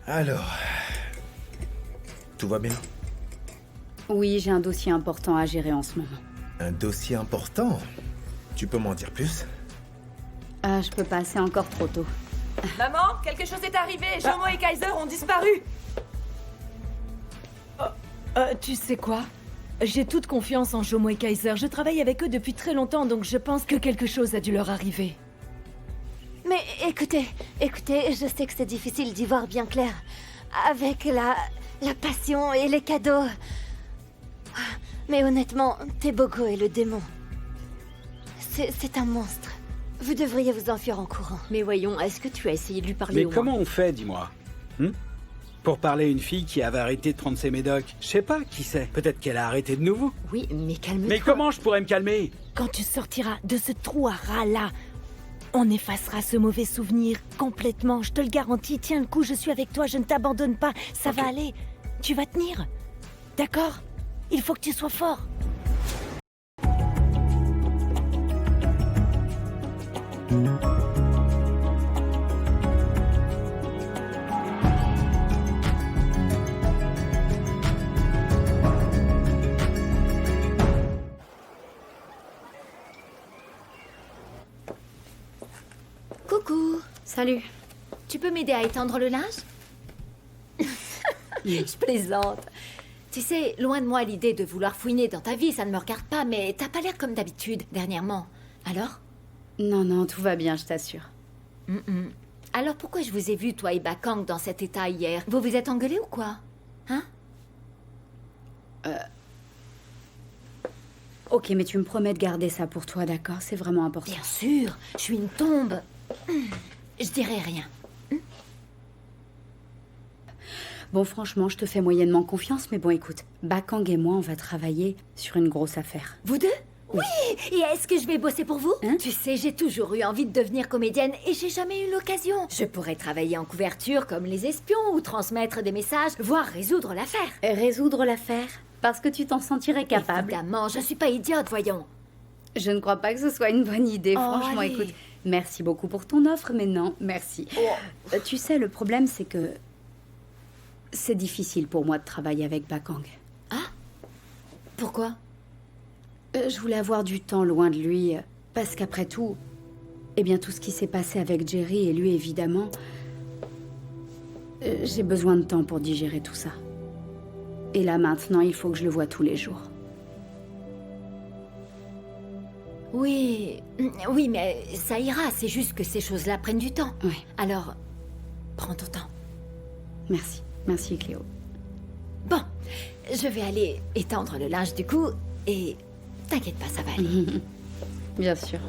Alors... Tout va bien? Oui, j'ai un dossier important à gérer en ce moment. Un dossier important? Tu peux m'en dire plus? Ah, je peux pas, c'est encore trop tôt. Maman, quelque chose est arrivé. Jomo et Kaiser ont disparu. Tu sais quoi? J'ai toute confiance en Jomo et Kaiser. Je travaille avec eux depuis très longtemps, donc je pense que quelque chose a dû leur arriver. Mais écoutez, je sais que c'est difficile d'y voir bien clair. Avec la passion et les cadeaux. Mais honnêtement, Tebogo est le démon. C'est un monstre. Vous devriez vous enfuir en courant. Mais voyons, est-ce que tu as essayé de lui parler Mais comment on fait, dis-moi? Pour parler à une fille qui avait arrêté de prendre ses médocs? Je sais pas, qui sait? Peut-être qu'elle a arrêté de nouveau. Oui, mais calme-toi. Mais comment je pourrais me calmer? Quand tu sortiras de ce trou à rats là, on effacera ce mauvais souvenir complètement. Je te le garantis. Tiens le coup, je suis avec toi, je ne t'abandonne pas. Ça va aller. Tu vas tenir. D'accord? Il faut que tu sois fort. Coucou. Salut. Tu peux m'aider à étendre le linge? Je plaisante. Tu sais, loin de moi l'idée de vouloir fouiner dans ta vie, ça ne me regarde pas, mais t'as pas l'air comme d'habitude, dernièrement. Alors? Non, tout va bien, je t'assure. Alors pourquoi je vous ai vu, toi et Bakang, dans cet état hier? Vous vous êtes engueulés ou quoi? Hein? Ok, mais tu me promets de garder ça pour toi, d'accord? C'est vraiment important. Bien sûr, je suis une tombe. Je dirai rien. Bon, franchement, je te fais moyennement confiance, mais bon, écoute, Bakang et moi, on va travailler sur une grosse affaire. Vous deux? Oui. Et est-ce que je vais bosser pour vous? Hein? Tu sais, j'ai toujours eu envie de devenir comédienne et j'ai jamais eu l'occasion. Je pourrais travailler en couverture comme les espions ou transmettre des messages, voire résoudre l'affaire. Résoudre l'affaire? Parce que tu t'en sentirais capable. Évidemment, je suis pas idiote, voyons. Je ne crois pas que ce soit une bonne idée, Oh, franchement, allez. écoute. Merci beaucoup pour ton offre, mais non, merci. Tu sais, le problème, c'est que... c'est difficile pour moi de travailler avec Bakang. Pourquoi? Je voulais avoir du temps loin de lui, parce qu'après tout... eh bien, tout ce qui s'est passé avec Jerry et lui, évidemment... j'ai besoin de temps pour digérer tout ça. Et là, maintenant, il faut que je le voie tous les jours. Oui, mais ça ira, c'est juste que ces choses-là prennent du temps. Ouais, Alors, prends ton temps. merci. Merci, Cléo. Bon, je vais aller étendre le linge du coup, et t'inquiète pas, ça va aller. Bien sûr.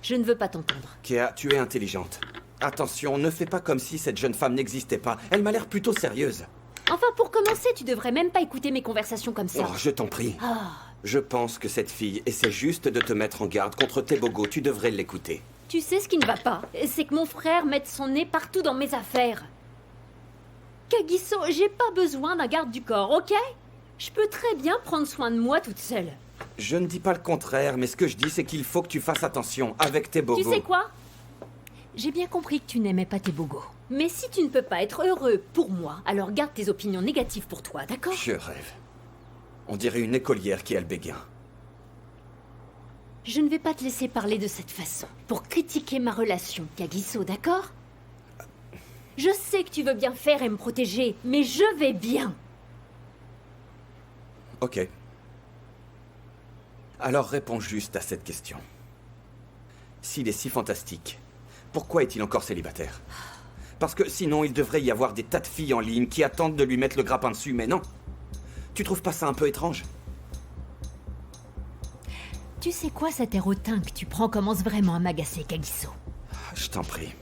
Je ne veux pas t'entendre. Kéa, tu es intelligente. Attention, ne fais pas comme si cette jeune femme n'existait pas. Elle m'a l'air plutôt sérieuse. Enfin, pour commencer, tu devrais même pas écouter mes conversations comme ça. Oh, je t'en prie. Ah, Je pense que cette fille essaie juste de te mettre en garde contre Tebogo. Tu devrais l'écouter. tu sais ce qui ne va pas? C'est que mon frère mette son nez partout dans mes affaires. Kagiso, j'ai pas besoin d'un garde du corps, ok? Je peux très bien prendre soin de moi toute seule. Je ne dis pas le contraire, mais ce que je dis, c'est qu'il faut que tu fasses attention avec Tebogo. Tu sais quoi? J'ai bien compris que tu n'aimais pas tes bogos. Mais si tu ne peux pas être heureux pour moi, alors garde tes opinions négatives pour toi, d'accord? Je rêve. On dirait une écolière qui a le béguin. Je ne vais pas te laisser parler de cette façon pour critiquer ma relation, Kagiso, d'accord? Je sais que tu veux bien faire et me protéger, mais je vais bien. Ok. Alors réponds juste à cette question. S'il est si fantastique, pourquoi est-il encore célibataire? Parce que sinon, il devrait y avoir des tas de filles en ligne qui attendent de lui mettre le grappin dessus, mais non. Tu trouves pas ça un peu étrange? Tu sais quoi, cet air hautain que tu prends commence vraiment à m'agacer, Kagiso. Je t'en prie.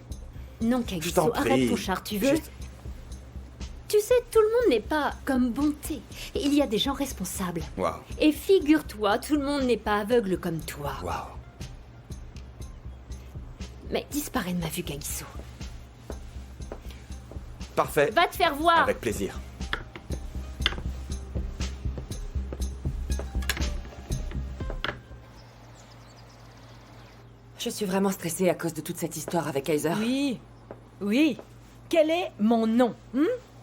Non, Je Kagiso, t'en prie. arrête ton char, tu veux? Je- Tu sais, tout le monde n'est pas comme Bonté. Il y a des gens responsables. Waouh, Et figure-toi, tout le monde n'est pas aveugle comme toi. waouh. Mais disparais de ma vue, Kagiso. Parfait. Va te faire voir! Avec plaisir. Je suis vraiment stressée à cause de toute cette histoire avec Kaiser. Oui. Oui. Quel est mon nom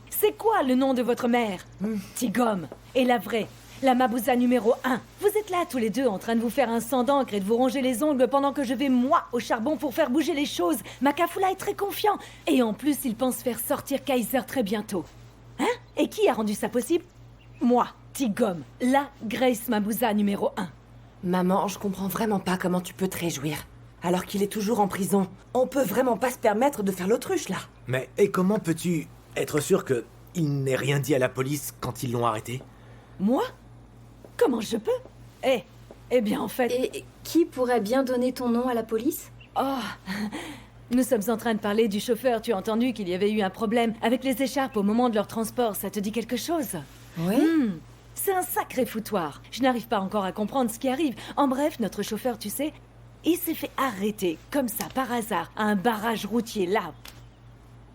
C'est quoi le nom de votre mère Tigom. Et la vraie, la Mabouza numéro 1. Vous êtes là tous les deux en train de vous faire un sang d'encre et de vous ronger les ongles pendant que je vais, moi, au charbon pour faire bouger les choses. Makafula est très confiant. Et en plus, il pense faire sortir Kaiser très bientôt. Hein? Et qui a rendu ça possible? Moi, Tigom, la Grace Mabouza numéro 1. Maman, je comprends vraiment pas comment tu peux te réjouir. Alors qu'il est toujours en prison. On peut vraiment pas se permettre de faire l'autruche, là. Mais et comment peux-tu être sûr que il n'ait rien dit à la police quand ils l'ont arrêté? Moi? Comment je peux? Eh bien en fait... Et qui pourrait bien donner ton nom à la police? Oh, nous sommes en train de parler du chauffeur. Tu as entendu qu'il y avait eu un problème avec les écharpes au moment de leur transport. Ça te dit quelque chose? Oui. C'est un sacré foutoir. Je n'arrive pas encore à comprendre ce qui arrive. En bref, notre chauffeur, tu sais, il s'est fait arrêter, comme ça, par hasard, à un barrage routier, là.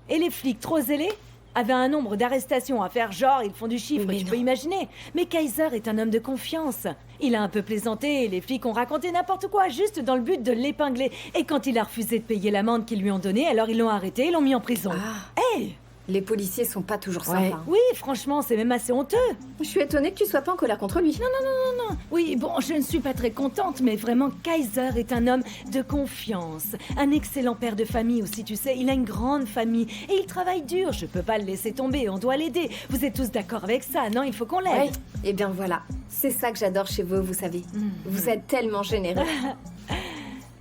Et les flics, trop zélés, avaient un nombre d'arrestations à faire, genre, ils font du chiffre, tu peux imaginer. Mais Kaiser est un homme de confiance. Il a un peu plaisanté et les flics ont raconté n'importe quoi, juste dans le but de l'épingler. Et quand il a refusé de payer l'amende qu'ils lui ont donnée, alors ils l'ont arrêté et l'ont mis en prison. Hey! Les policiers sont pas toujours sympas. Oui, franchement, c'est même assez honteux. Je suis étonnée que tu sois pas en colère contre lui. Non. Oui, bon, je ne suis pas très contente, mais vraiment, Kaiser est un homme de confiance. Un excellent père de famille aussi, tu sais. Il a une grande famille et il travaille dur. Je peux pas le laisser tomber, on doit l'aider. Vous êtes tous d'accord avec ça, non? Il faut qu'on l'aide. Oui. Eh bien voilà, c'est ça que j'adore chez vous, vous savez. Vous êtes tellement généreux.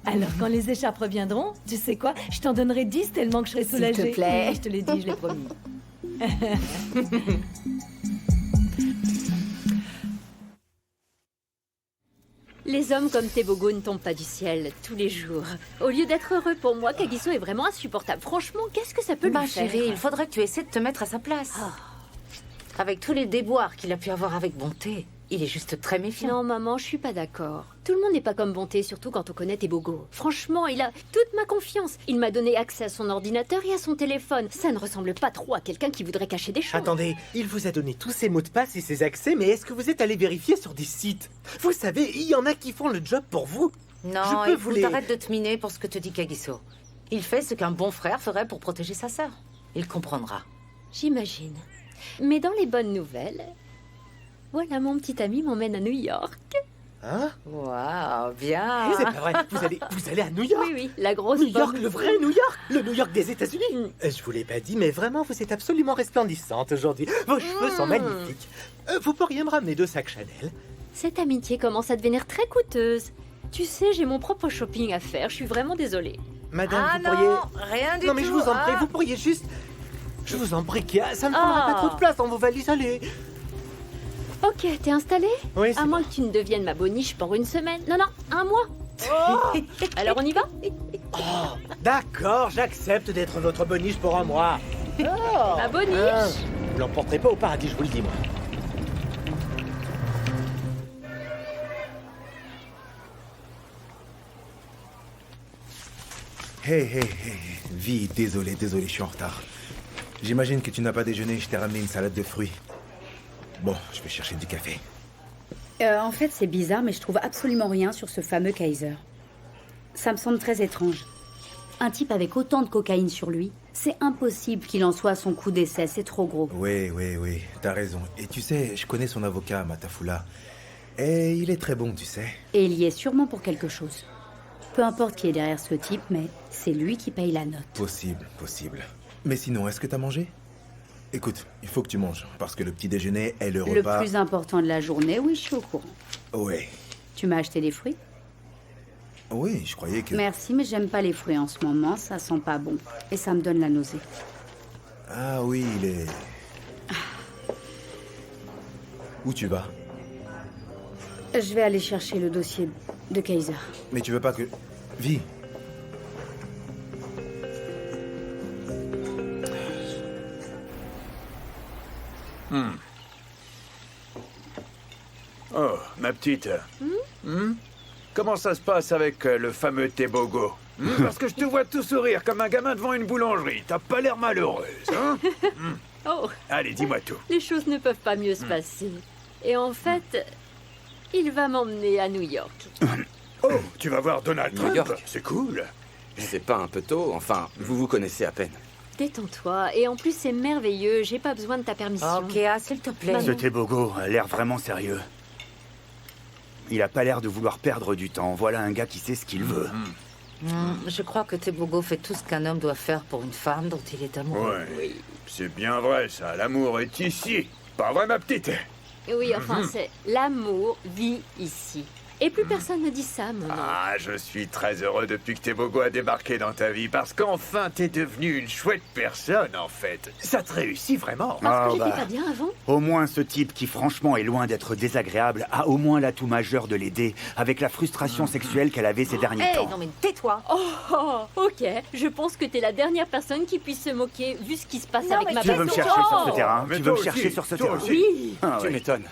Alors, quand les écharpes reviendront, tu sais quoi? Je t'en donnerai 10 tellement que je serai soulagée. S'il te plaît. Oui, je te l'ai dit, je l'ai promis. Les hommes comme Tebogo ne tombent pas du ciel tous les jours. Au lieu d'être heureux pour moi, Kagiso est vraiment insupportable. Franchement, qu'est-ce que ça peut Ma lui faire? chérie, il faudrait que tu essaies de te mettre à sa place. Avec tous les déboires qu'il a pu avoir avec Bonté, il est juste très méfiant. Non, maman, je suis pas d'accord. Tout le monde n'est pas comme Bonté, surtout quand on connaît Tebogo. Franchement, il a toute ma confiance. Il m'a donné accès à son ordinateur et à son téléphone. Ça ne ressemble pas trop à quelqu'un qui voudrait cacher des choses. Attendez, il vous a donné tous ses mots de passe et ses accès, mais est-ce que vous êtes allé vérifier sur des sites? Vous savez, il y en a qui font le job pour vous. Non, Je peux vous les... arrête de te miner pour ce que te dit Kagiso. Il fait ce qu'un bon frère ferait pour protéger sa sœur. Il comprendra. J'imagine. Mais dans les bonnes nouvelles, voilà, mon petit ami m'emmène à New York. Hein? Waouh, bien. C'est pas vrai, vous allez à New York? Oui, la grosse New York, bonne le vrai New York? Le New York des États-Unis? Mm. Je vous l'ai pas dit, mais vraiment, vous êtes absolument resplendissante aujourd'hui. Vos cheveux sont magnifiques. Vous pourriez me ramener 2 sacs Chanel? Cette amitié commence à devenir très coûteuse. Tu sais, j'ai mon propre shopping à faire, je suis vraiment désolée. Madame, Ah vous pourriez... non, rien du tout. Non, mais je vous en prie, hein. vous pourriez juste... Je vous en prie, Kia, ça ne prendra pas trop de place dans vos valises, allez. Ok, t'es installée? Oui, À moins que tu ne deviennes ma boniche pour une semaine. Non, 1 mois. Alors on y va? D'accord, j'accepte d'être votre boniche pour un mois. Ma boniche? Vous l'emporterez pas au paradis, je vous le dis, moi. Hey, Vi, désolé, je suis en retard. J'imagine que tu n'as pas déjeuné, je t'ai ramené une salade de fruits. Bon, je vais chercher du café. En fait, c'est bizarre, mais je trouve absolument rien sur ce fameux Kaiser. Ça me semble très étrange. Un type avec autant de cocaïne sur lui, c'est impossible qu'il en soit à son coup d'essai, c'est trop gros. Oui, t'as raison. Et tu sais, je connais son avocat, Matafula. Et il est très bon, tu sais. Et il y est sûrement pour quelque chose. Peu importe qui est derrière ce type, mais c'est lui qui paye la note. Possible. Mais sinon, est-ce que t'as mangé? Écoute, il faut que tu manges, parce que le petit déjeuner est le repas... Le plus important de la journée, oui, je suis au courant. Ouais. Tu m'as acheté des fruits? Oui, je croyais que... Merci, mais j'aime pas les fruits en ce moment, ça sent pas bon. Et ça me donne la nausée. Ah oui, il est... Où tu vas? Je vais aller chercher le dossier de Kaiser. Mais tu veux pas que... Vi. Oh, ma petite. Comment ça se passe avec le fameux Tebogo? Parce que je te vois tout sourire comme un gamin devant une boulangerie. T'as pas l'air malheureuse, hein? Oh, Allez, dis-moi tout. les choses ne peuvent pas mieux se passer. Et en fait, il va m'emmener à New York. Oh, tu vas voir Donald New Trump. York. C'est cool. C'est pas un peu tôt? Enfin, vous vous connaissez à peine. Détends-toi. Et en plus, c'est merveilleux. J'ai pas besoin de ta permission. Ok, s'il te plaît. Maman. Ce Tebogo a l'air vraiment sérieux. Il a pas l'air de vouloir perdre du temps. Voilà un gars qui sait ce qu'il veut. Je crois que Tebogo fait tout ce qu'un homme doit faire pour une femme dont il est amoureux. Ouais, c'est bien vrai ça. L'amour est ici. Pas vrai, ma petite? Oui, enfin, c'est l'amour vit ici. Et plus personne ne dit ça, mon nom. Ah, je suis très heureux depuis que Tebogo a débarqué dans ta vie, parce qu'enfin t'es devenue une chouette personne, en fait. Ça te réussit vraiment. Parce que j'étais pas bien avant. Au moins, ce type qui, franchement, est loin d'être désagréable, a au moins l'atout majeur de l'aider, avec la frustration sexuelle qu'elle avait ces derniers temps. Non mais tais-toi. Oh, ok. Je pense que t'es la dernière personne qui puisse se moquer, vu ce qui se passe avec ma Tu veux me chercher sur ce terrain? Mais Tu veux me toi chercher aussi, sur ce toi terrain? aussi. Oui. Ah, Tu ouais. m'étonnes.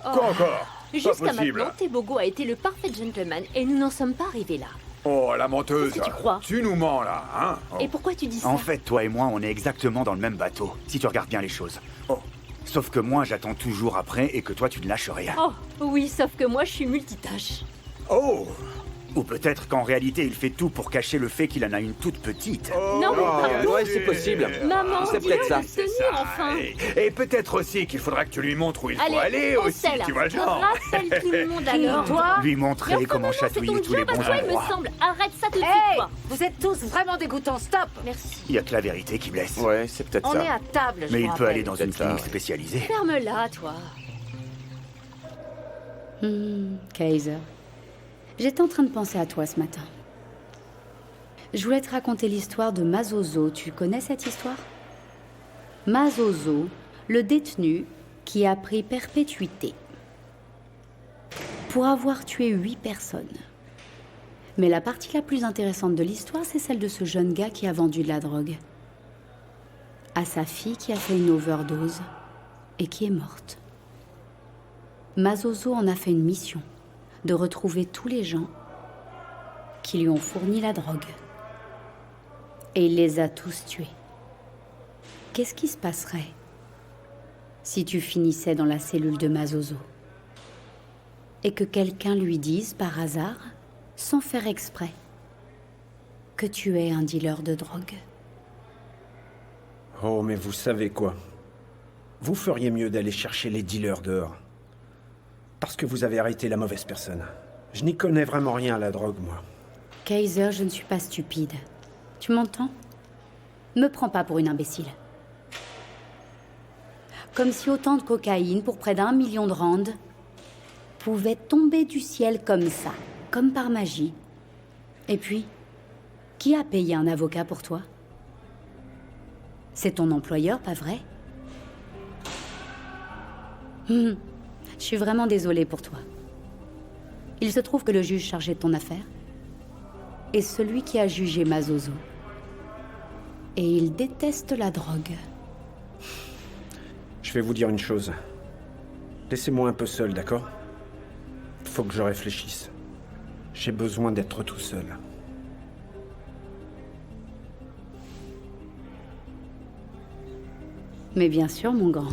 Quoi encore? Jusqu'à possible. maintenant, Tebogo a été le parfait gentleman et nous n'en sommes pas arrivés là. Oh, la menteuse. Qu'est-ce que tu crois? Tu nous mens, là, hein? Oh. Et pourquoi tu dis ça? En fait, toi et moi, on est exactement dans le même bateau, si tu regardes bien les choses. Oh. Sauf que moi, j'attends toujours après et que toi, tu ne lâches rien. Oh, oui, sauf que moi, je suis multitâche. Oh. Ou peut-être qu'en réalité, il fait tout pour cacher le fait qu'il en a une toute petite. Non, mais pardon. Ouais, c'est possible. Maman, C'est dis-le peut-être ça. de tenir, enfin. Et peut-être aussi qu'il faudra que tu lui montres où il faut aller on aussi, sait, là. tu vois le genre. Rappelle tout le monde alors. Toi Lui Mais montrer enfin, comment maman, c'est chatouiller ton tous les job à bons toi, il me endroits. semble. Arrête ça tout de suite, Hey, toi. vous êtes tous vraiment dégoûtants, stop. Merci. Il y a que la vérité qui blesse. Ouais, c'est peut-être On ça. est à table, je Mais vous il peut rappelle. aller dans une Peut-être ça, clinique ouais. spécialisée. Ferme-la, toi. Kaiser. J'étais en train de penser à toi ce matin. Je voulais te raconter l'histoire de Mazozo. Tu connais cette histoire? Mazozo, le détenu qui a pris perpétuité pour avoir tué 8 personnes. Mais la partie la plus intéressante de l'histoire, c'est celle de ce jeune gars qui a vendu de la drogue à sa fille qui a fait une overdose et qui est morte. Mazozo en a fait une mission, de retrouver tous les gens qui lui ont fourni la drogue. Et il les a tous tués. Qu'est-ce qui se passerait si tu finissais dans la cellule de Mazozo et que quelqu'un lui dise par hasard, sans faire exprès, que tu es un dealer de drogue? Oh, mais vous savez quoi? Vous feriez mieux d'aller chercher les dealers dehors. Parce que vous avez arrêté la mauvaise personne. Je n'y connais vraiment rien à la drogue, moi. Kaiser, je ne suis pas stupide. Tu m'entends? Me prends pas pour une imbécile. Comme si autant de cocaïne pour près d'1 million de rands pouvait tomber du ciel comme ça, comme par magie. Et puis, qui a payé un avocat pour toi? C'est ton employeur, pas vrai? Je suis vraiment désolée pour toi. Il se trouve que le juge chargé de ton affaire est celui qui a jugé Mazozo. Et il déteste la drogue. Je vais vous dire une chose. Laissez-moi un peu seul, d'accord? Faut que je réfléchisse. J'ai besoin d'être tout seul. Mais bien sûr, mon grand.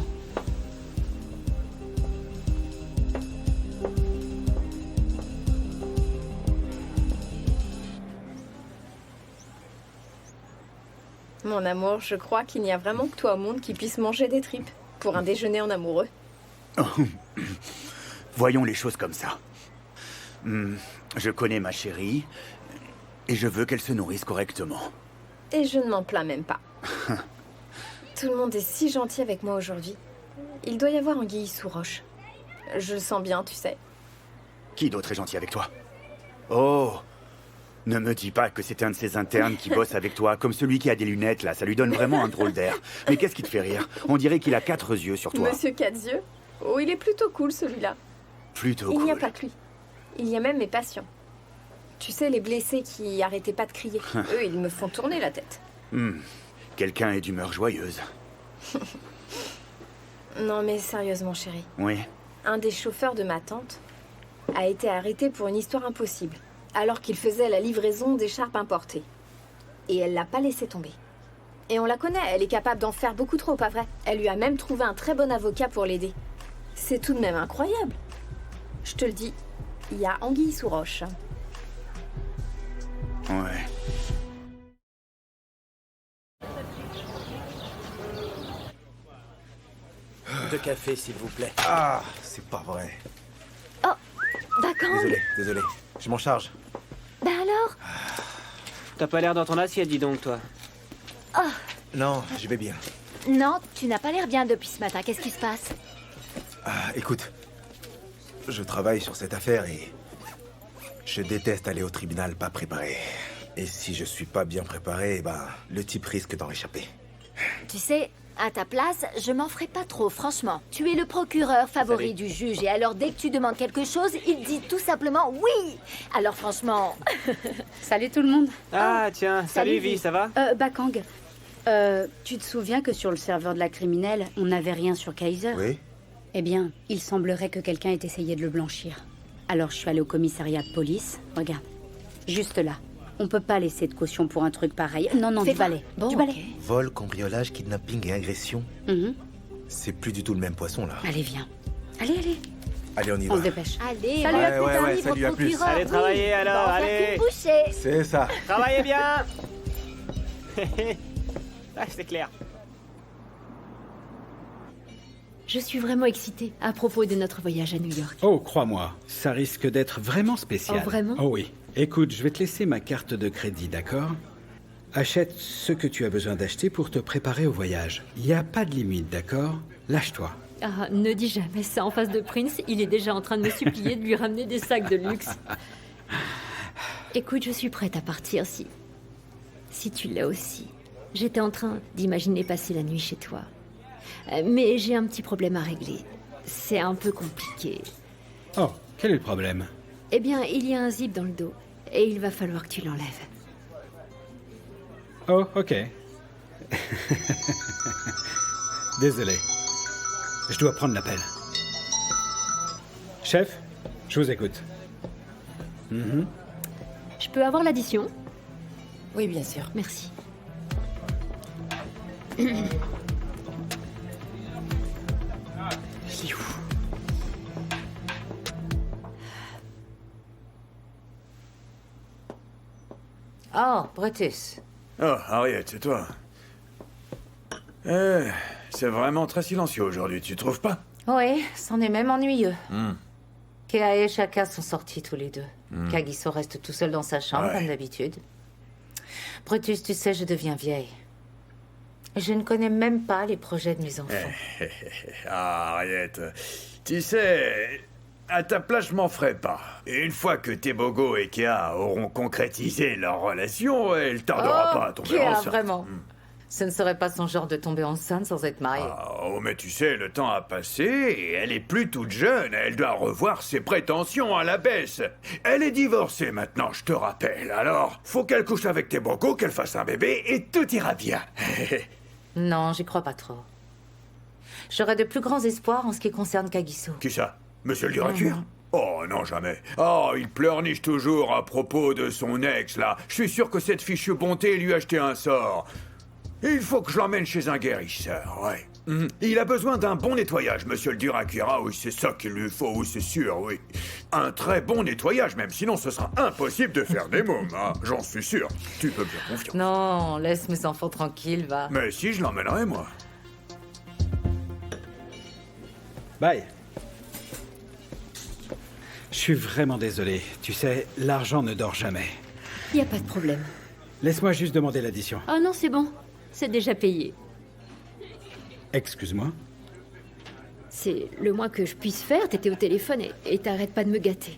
Mon amour, je crois qu'il n'y a vraiment que toi au monde qui puisse manger des tripes pour un déjeuner en amoureux. Voyons les choses comme ça. Je connais ma chérie et je veux qu'elle se nourrisse correctement. Et je ne m'en plains même pas. Tout le monde est si gentil avec moi aujourd'hui. Il doit y avoir anguille sous roche. Je le sens bien, tu sais. Qui d'autre est gentil avec toi? Oh, ne me dis pas que c'est un de ces internes qui bosse avec toi, comme celui qui a des lunettes, là. Ça lui donne vraiment un drôle d'air. Mais qu'est-ce qui te fait rire? On dirait qu'il a 4 yeux sur toi. Monsieur Quatre-Yeux? Oh, il est plutôt cool, celui-là. Plutôt Il n'y a cool. pas que lui. Il y a même mes patients. Tu sais, les blessés qui arrêtaient pas de crier. Eux, ils me font tourner la tête. Quelqu'un est d'humeur joyeuse. Non, mais sérieusement, chérie. Oui. Un des chauffeurs de ma tante a été arrêté pour une histoire impossible, alors qu'il faisait la livraison d'écharpes importées. Et elle l'a pas laissé tomber. Et on la connaît, elle est capable d'en faire beaucoup trop, pas vrai? Elle lui a même trouvé un très bon avocat pour l'aider. C'est tout de même incroyable. Je te le dis, il y a anguille sous roche. Ouais. De café, s'il vous plaît. Ah, c'est pas vrai. Oh, d'accord. Désolé. Je m'en charge. Bah alors? T'as pas l'air dans ton assiette, dis donc, toi. Oh, Non, je vais bien. non, tu n'as pas l'air bien depuis ce matin. Qu'est-ce qui se passe? Ah, écoute, je travaille sur cette affaire et je déteste aller au tribunal pas préparé. Et si je suis pas bien préparé, ben, le type risque d'en échapper. Tu sais, à ta place, je m'en ferais pas trop, franchement. Tu es le procureur favori du juge, et alors dès que tu demandes quelque chose, il dit tout simplement oui. Alors franchement... Salut tout le monde. Ah, tiens, salut Vi, ça va? Bakang, tu te souviens que sur le serveur de la criminelle, on n'avait rien sur Kaiser? Oui. Eh bien, il semblerait que quelqu'un ait essayé de le blanchir. Alors je suis allée au commissariat de police. Regarde, juste là. On peut pas laisser de caution pour un truc pareil. Non, du balai. Bon, du balai. ok. Vol, cambriolage, kidnapping et agression. C'est plus du tout le même poisson, là. Allez, viens. Allez. Allez, on y On va. se dépêche. Allez, Salut, on à plus va tard. faire livre salut, à au plus. procureur. Allez, travailler, alors, Bon, on va allez. faire qu'une bouchée. C'est ça. Travaillez bien. Ah, c'est clair. Je suis vraiment excitée à propos de notre voyage à New York. Oh, crois-moi, ça risque d'être vraiment spécial. Oh, vraiment? Oh oui. Écoute, je vais te laisser ma carte de crédit, d'accord? Achète ce que tu as besoin d'acheter pour te préparer au voyage. Il n'y a pas de limite, d'accord? Lâche-toi. Ah, ne dis jamais ça en face de Prince, il est déjà en train de me supplier de lui ramener des sacs de luxe. Écoute, je suis prête à partir si tu l'as aussi. J'étais en train d'imaginer passer la nuit chez toi. Mais j'ai un petit problème à régler. C'est un peu compliqué. Oh, quel est le problème? Eh bien, il y a un zip dans le dos, et il va falloir que tu l'enlèves. Oh, ok. Désolé. Je dois prendre l'appel. Chef, je vous écoute. Je peux avoir l'addition? Oui, bien sûr. Merci. Oh, Brutus. Oh, Harriet, c'est toi. C'est vraiment très silencieux aujourd'hui, tu trouves pas? Oui, c'en est même ennuyeux. Kea et Shaka sont sortis tous les deux. Kagiso reste tout seul dans sa chambre, comme d'habitude. Brutus, tu sais, je deviens vieille. Je ne connais même pas les projets de mes enfants. Harriet, tu sais, à ta place, je m'en ferai pas. Et une fois que Tebogo et Kea auront concrétisé leur relation, elle tardera pas à tomber Kea, enceinte. vraiment. Ce ne serait pas son genre de tomber enceinte sans être mariée. Oh, mais tu sais, le temps a passé et elle est plus toute jeune. Elle doit revoir ses prétentions à la baisse. Elle est divorcée maintenant, je te rappelle. Alors, faut qu'elle couche avec Tebogo, qu'elle fasse un bébé et tout ira bien. Non, j'y crois pas trop. J'aurais de plus grands espoirs en ce qui concerne Kagiso. Qui ça? Monsieur le directeur? Oh, non, jamais. Oh, il pleurniche toujours à propos de son ex, là. Je suis sûr que cette fichue bonté lui a acheté un sort. Il faut que je l'emmène chez un guérisseur, ouais. Il a besoin d'un bon nettoyage, monsieur le Durakira. Oui, c'est ça qu'il lui faut, oui, c'est sûr, oui. Un très bon nettoyage, même, sinon ce sera impossible de faire des mômes, hein. J'en suis sûr. Tu peux me faire confiance. Non, laisse mes enfants tranquilles, va. Mais si, je l'emmènerai, moi. Bye. Je suis vraiment désolé. Tu sais, l'argent ne dort jamais. Il n'y a pas de problème. Laisse-moi juste demander l'addition. Oh non, c'est bon. C'est déjà payé. Excuse-moi. C'est le moins que je puisse faire. T'étais au téléphone et t'arrêtes pas de me gâter.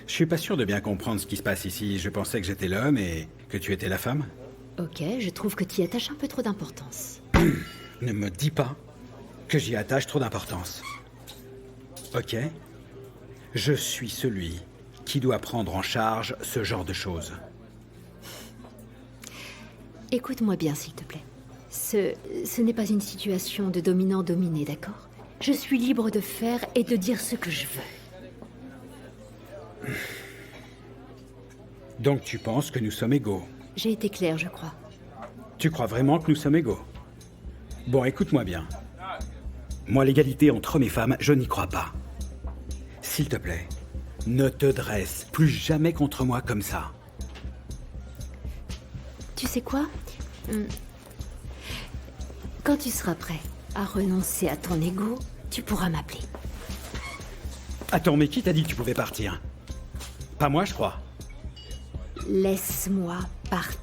Je suis pas sûr de bien comprendre ce qui se passe ici. Je pensais que j'étais l'homme et que tu étais la femme. Ok, je trouve que tu y attaches un peu trop d'importance. Ne me dis pas que j'y attache trop d'importance. Ok? Je suis celui qui doit prendre en charge ce genre de choses. Écoute-moi bien, s'il te plaît. Ce n'est pas une situation de dominant-dominé, d'accord? Je suis libre de faire et de dire ce que je veux. Donc tu penses que nous sommes égaux? J'ai été claire, je crois. Tu crois vraiment que nous sommes égaux? Bon, écoute-moi bien. Moi, l'égalité entre hommes et femmes, je n'y crois pas. S'il te plaît, Ne te dresse plus jamais contre moi comme ça. Tu sais quoi? Quand tu seras prêt à renoncer à ton ego, tu pourras m'appeler. Attends, mais qui t'a dit que tu pouvais partir? Pas moi, je crois. Laisse-moi partir.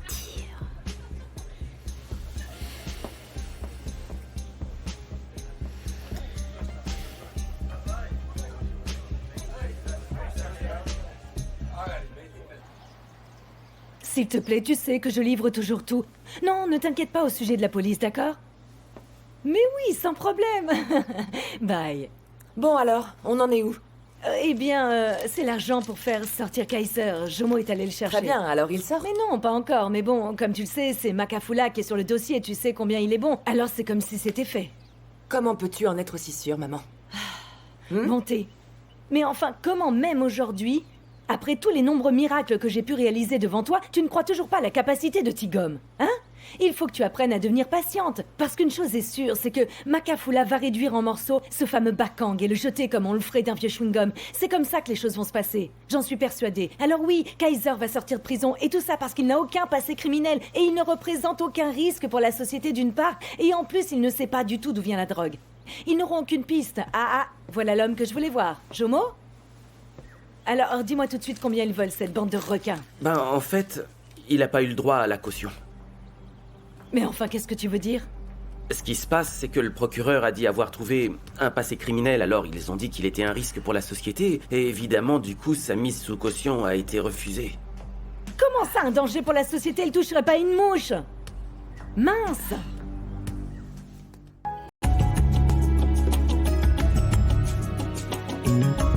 S'il te plaît, tu sais que je livre toujours tout. Non, ne t'inquiète pas au sujet de la police, d'accord? Mais oui, sans problème. Bye. Bon alors, on en est où? Eh bien, c'est l'argent pour faire sortir Kaiser. Jomo est allé le chercher. Très bien, alors il sort? Mais non, pas encore. Mais bon, comme tu le sais, c'est Makafula qui est sur le dossier. Tu sais combien il est bon. Alors c'est comme si c'était fait. Comment peux-tu en être aussi sûre, maman? Montée. Mais enfin, comment même aujourd'hui, après tous les nombreux miracles que j'ai pu réaliser devant toi, tu ne crois toujours pas à la capacité de Tigom? Hein? Il faut que tu apprennes à devenir patiente. Parce qu'une chose est sûre, c'est que Makafula va réduire en morceaux ce fameux Bakang et le jeter comme on le ferait d'un vieux chewing-gum. C'est comme ça que les choses vont se passer. J'en suis persuadée. Alors oui, Kaiser va sortir de prison, et tout ça parce qu'il n'a aucun passé criminel, et il ne représente aucun risque pour la société d'une part, et en plus il ne sait pas du tout d'où vient la drogue. Ils n'auront aucune piste. Ah, voilà l'homme que je voulais voir. Jomo? Alors, dis-moi tout de suite combien ils veulent, cette bande de requins. Ben, en fait, il a pas eu le droit à la caution. Mais enfin, qu'est-ce que tu veux dire? Ce qui se passe, c'est que le procureur a dit avoir trouvé un passé criminel, alors ils ont dit qu'il était un risque pour la société, et évidemment, du coup, sa mise sous caution a été refusée. Comment ça, un danger pour la société? Il toucherait pas une mouche? Mince! Thank you.